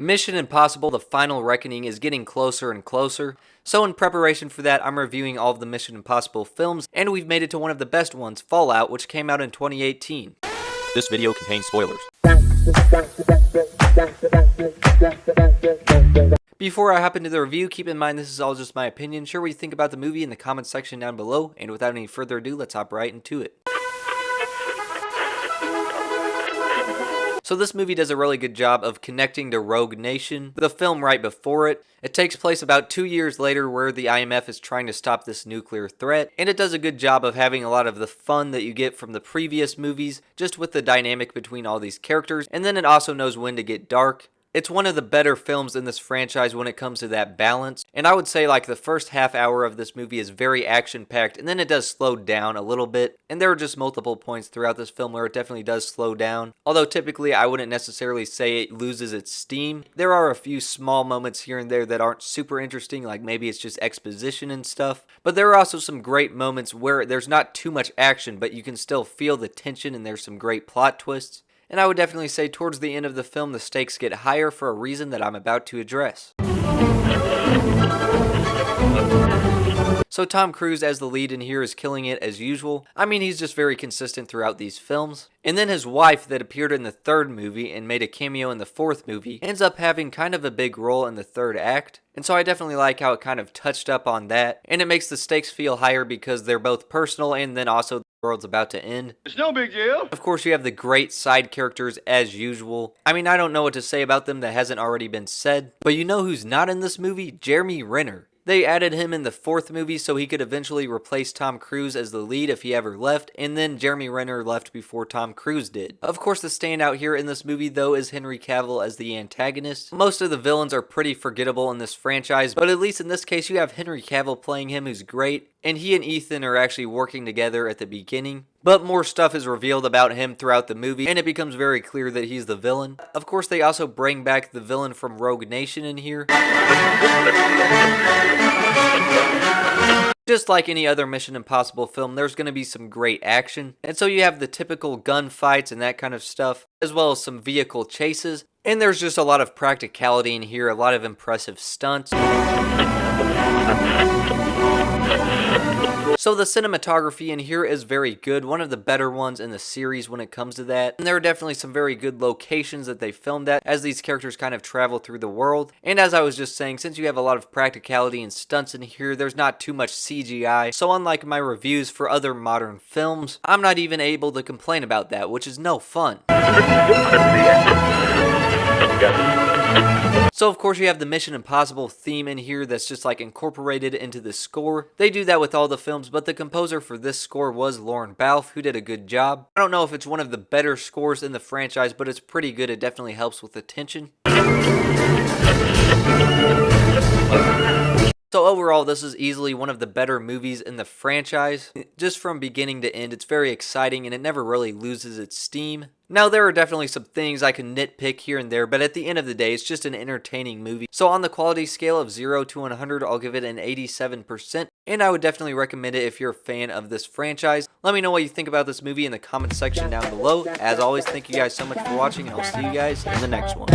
Mission Impossible: The Final Reckoning is getting closer and closer, so in preparation for that, I'm reviewing all of the Mission Impossible films, and we've made it to one of the best ones, Fallout, which came out in 2018. This video contains spoilers. Before I hop into the review, keep in mind this is all just my opinion. Share what you think about the movie in the comments section down below, and without any further ado, let's hop right into it. So this movie does a really good job of connecting to Rogue Nation, the film right before it. It takes place about 2 years later where the IMF is trying to stop this nuclear threat, and it does a good job of having a lot of the fun that you get from the previous movies, just with the dynamic between all these characters, and then it also knows when to get dark. It's one of the better films in this franchise when it comes to that balance, and I would say like the first half hour of this movie is very action-packed, and then it does slow down a little bit, and there are just multiple points throughout this film where it definitely does slow down, although typically I wouldn't necessarily say it loses its steam. There are a few small moments here and there that aren't super interesting, like maybe it's just exposition and stuff, but there are also some great moments where there's not too much action, but you can still feel the tension and there's some great plot twists. And I would definitely say towards the end of the film, the stakes get higher for a reason that I'm about to address. So Tom Cruise as the lead in here is killing it as usual. I mean, he's just very consistent throughout these films. And then his wife that appeared in the third movie and made a cameo in the fourth movie ends up having kind of a big role in the third act. And so I definitely like how it kind of touched up on that. And it makes the stakes feel higher because they're both personal and then also the world's about to end. It's no big deal. Of course, you have the great side characters as usual. I mean, I don't know what to say about them that hasn't already been said. But you know who's not in this movie? Jeremy Renner. They added him in the fourth movie so he could eventually replace Tom Cruise as the lead if he ever left, and then Jeremy Renner left before Tom Cruise did. Of course, the standout here in this movie though is Henry Cavill as the antagonist. Most of the villains are pretty forgettable in this franchise, but at least in this case you have Henry Cavill playing him, who's great, and he and Ethan are actually working together at the beginning. But more stuff is revealed about him throughout the movie, and it becomes very clear that he's the villain. Of course, they also bring back the villain from Rogue Nation in here. Just like any other Mission Impossible film, there's going to be some great action. And so you have the typical gunfights and that kind of stuff, as well as some vehicle chases. And there's just a lot of practicality in here, a lot of impressive stunts. So the cinematography in here is very good, one of the better ones in the series when it comes to that. And there are definitely some very good locations that they filmed at as these characters kind of travel through the world. And as I was just saying, since you have a lot of practicality and stunts in here, there's not too much CGI. So unlike my reviews for other modern films, I'm not even able to complain about that, which is no fun. So of course you have the Mission Impossible theme in here that's just like incorporated into the score. They do that with all the films, but the composer for this score was Lorne Balfe, who did a good job. I don't know if it's one of the better scores in the franchise, but it's pretty good. It definitely helps with the tension. So overall, this is easily one of the better movies in the franchise. Just from beginning to end, it's very exciting and it never really loses its steam. Now, there are definitely some things I can nitpick here and there, but at the end of the day, it's just an entertaining movie. So on the quality scale of 0 to 100, I'll give it an 87%, and I would definitely recommend it if you're a fan of this franchise. Let me know what you think about this movie in the comment section down below. As always, thank you guys so much for watching, and I'll see you guys in the next one.